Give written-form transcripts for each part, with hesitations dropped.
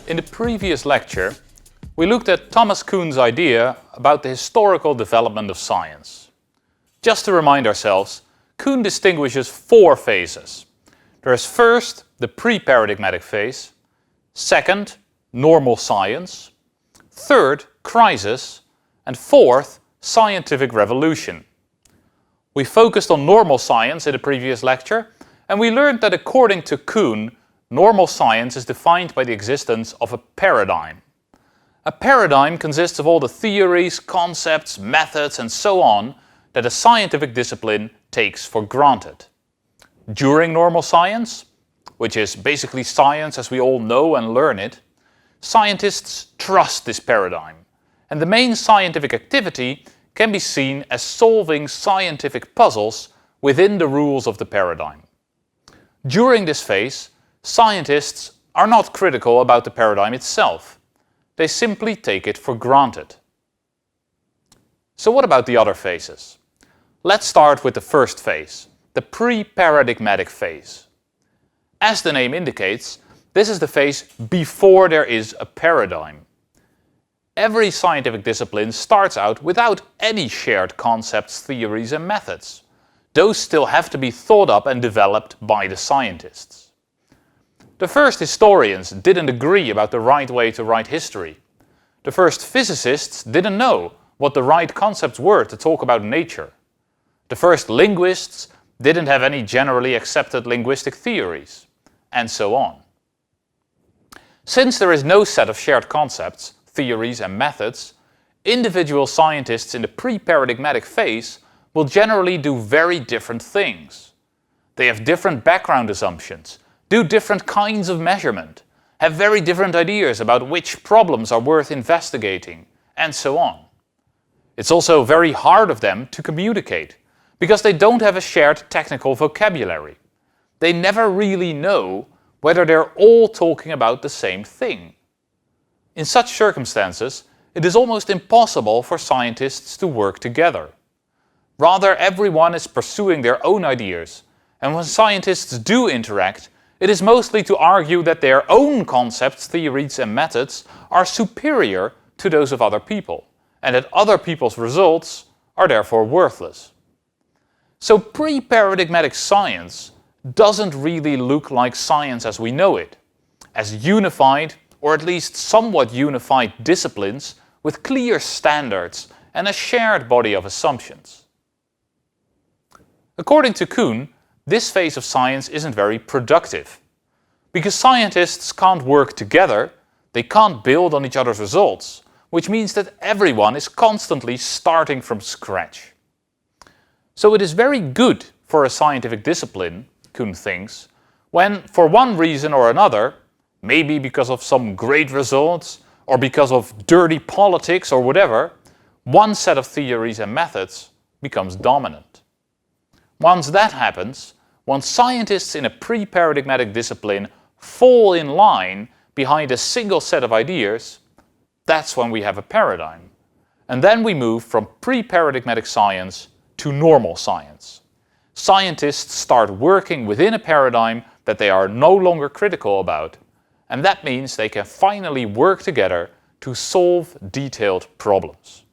In the previous lecture, we looked at Thomas Kuhn's idea about the historical development of science. Just to remind ourselves, Kuhn distinguishes four phases. There is first the pre-paradigmatic phase, second, normal science, third, crisis, and fourth, scientific revolution. We focused on normal science in the previous lecture, and we learned that according to Kuhn, normal science is defined by the existence of a paradigm. A paradigm consists of all the theories, concepts, methods, and so on that a scientific discipline takes for granted. During normal science, which is basically science as we all know and learn it, scientists trust this paradigm, and the main scientific activity can be seen as solving scientific puzzles within the rules of the paradigm. During this phase, scientists are not critical about the paradigm itself. They simply take it for granted. So what about the other phases? Let's start with the first phase, the pre-paradigmatic phase. As the name indicates, this is the phase before there is a paradigm. Every scientific discipline starts out without any shared concepts, theories, and methods. Those still have to be thought up and developed by the scientists. The first historians didn't agree about the right way to write history. The first physicists didn't know what the right concepts were to talk about nature. The first linguists didn't have any generally accepted linguistic theories, and so on. Since there is no set of shared concepts, theories, and methods, individual scientists in the pre-paradigmatic phase will generally do very different things. They have different background assumptions, do different kinds of measurement, have very different ideas about which problems are worth investigating, and so on. It's also very hard of them to communicate, because they don't have a shared technical vocabulary. They never really know whether they're all talking about the same thing. In such circumstances, it is almost impossible for scientists to work together. Rather, everyone is pursuing their own ideas, and when scientists do interact, it is mostly to argue that their own concepts, theories, and methods are superior to those of other people, and that other people's results are therefore worthless. So pre-paradigmatic science doesn't really look like science as we know it, as unified, or at least somewhat unified disciplines with clear standards and a shared body of assumptions. According to Kuhn, this phase of science isn't very productive. Because scientists can't work together, they can't build on each other's results, which means that everyone is constantly starting from scratch. So it is very good for a scientific discipline, Kuhn thinks, when for one reason or another, maybe because of some great results or because of dirty politics or whatever, one set of theories and methods becomes dominant. Once that happens, once scientists in a pre-paradigmatic discipline fall in line behind a single set of ideas, that's when we have a paradigm. And then we move from pre-paradigmatic science to normal science. Scientists start working within a paradigm that they are no longer critical about, and that means they can finally work together to solve detailed problems.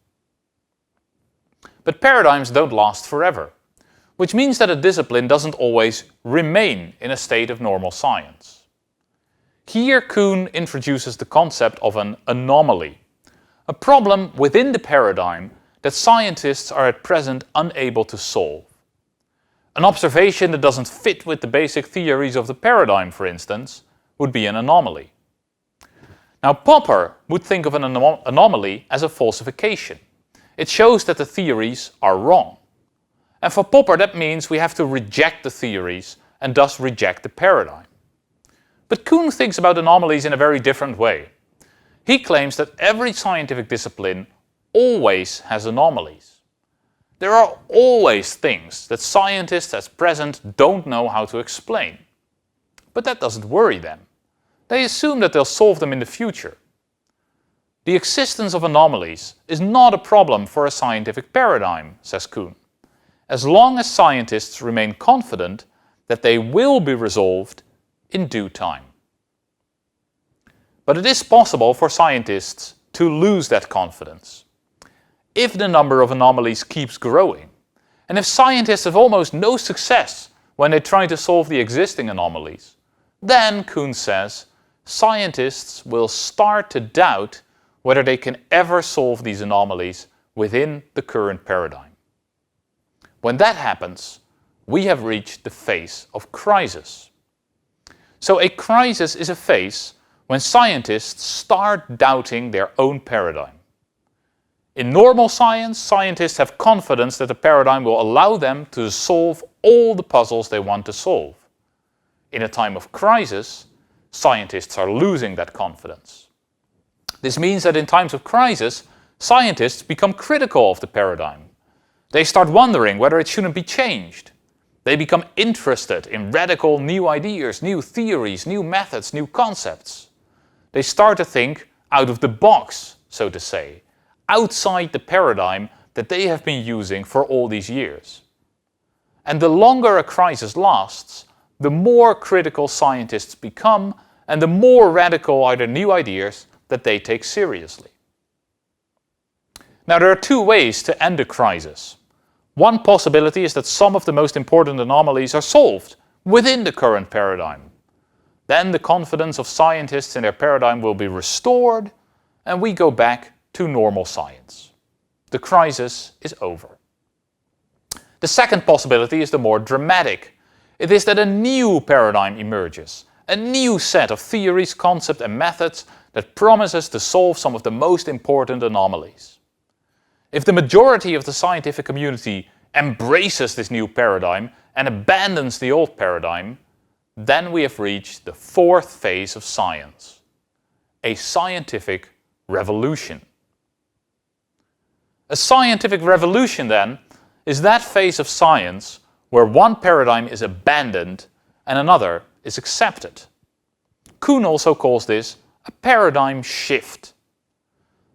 But paradigms don't last forever, which means that a discipline doesn't always remain in a state of normal science. Here Kuhn introduces the concept of an anomaly, a problem within the paradigm that scientists are at present unable to solve. An observation that doesn't fit with the basic theories of the paradigm, for instance, would be an anomaly. Now Popper would think of an anomaly as a falsification. It shows that the theories are wrong. And for Popper that means we have to reject the theories and thus reject the paradigm. But Kuhn thinks about anomalies in a very different way. He claims that every scientific discipline always has anomalies. There are always things that scientists at present don't know how to explain. But that doesn't worry them. They assume that they'll solve them in the future. The existence of anomalies is not a problem for a scientific paradigm, says Kuhn, as long as scientists remain confident that they will be resolved in due time. But it is possible for scientists to lose that confidence. If the number of anomalies keeps growing, and if scientists have almost no success when they try to solve the existing anomalies, then, Kuhn says, scientists will start to doubt whether they can ever solve these anomalies within the current paradigm. When that happens, we have reached the phase of crisis. So a crisis is a phase when scientists start doubting their own paradigm. In normal science, scientists have confidence that the paradigm will allow them to solve all the puzzles they want to solve. In a time of crisis, scientists are losing that confidence. This means that in times of crisis, scientists become critical of the paradigm. They start wondering whether it shouldn't be changed. They become interested in radical new ideas, new theories, new methods, new concepts. They start to think out of the box, so to say, outside the paradigm that they have been using for all these years. And the longer a crisis lasts, the more critical scientists become and the more radical are the new ideas that they take seriously. Now, there are two ways to end a crisis. One possibility is that some of the most important anomalies are solved within the current paradigm. Then the confidence of scientists in their paradigm will be restored and we go back to normal science. The crisis is over. The second possibility is the more dramatic. It is that a new paradigm emerges, a new set of theories, concepts and methods that promises to solve some of the most important anomalies. If the majority of the scientific community embraces this new paradigm and abandons the old paradigm, then we have reached the fourth phase of science, a scientific revolution. A scientific revolution, then, is that phase of science where one paradigm is abandoned and another is accepted. Kuhn also calls this a paradigm shift.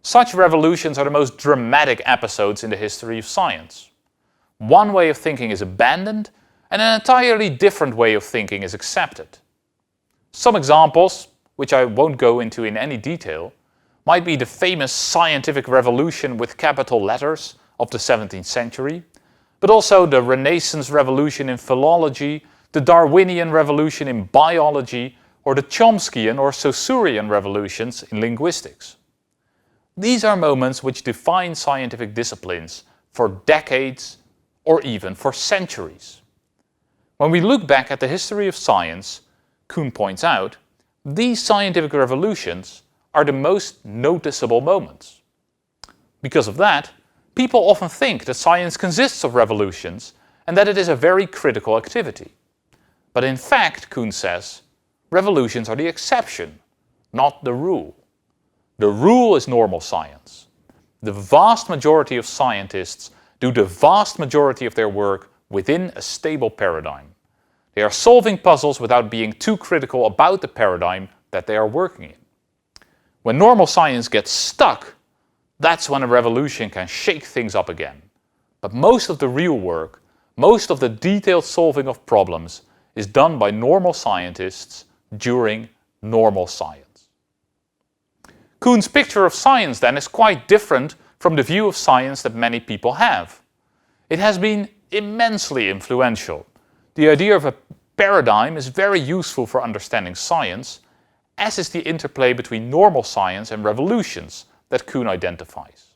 Such revolutions are the most dramatic episodes in the history of science. One way of thinking is abandoned and an entirely different way of thinking is accepted. Some examples, which I won't go into in any detail, might be the famous scientific revolution with capital letters of the 17th century, but also the Renaissance revolution in philology, the Darwinian revolution in biology, or the Chomskyan or Saussurean revolutions in linguistics. These are moments which define scientific disciplines for decades or even for centuries. When we look back at the history of science, Kuhn points out, these scientific revolutions are the most noticeable moments. Because of that, people often think that science consists of revolutions and that it is a very critical activity. But in fact, Kuhn says, revolutions are the exception, not the rule. The rule is normal science. The vast majority of scientists do the vast majority of their work within a stable paradigm. They are solving puzzles without being too critical about the paradigm that they are working in. When normal science gets stuck, that's when a revolution can shake things up again. But most of the real work, most of the detailed solving of problems is done by normal scientists during normal science. Kuhn's picture of science then is quite different from the view of science that many people have. It has been immensely influential. The idea of a paradigm is very useful for understanding science, as is the interplay between normal science and revolutions that Kuhn identifies.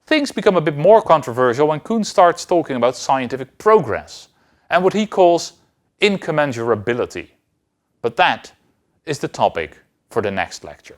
Things become a bit more controversial when Kuhn starts talking about scientific progress and what he calls incommensurability. But that is the topic for the next lecture.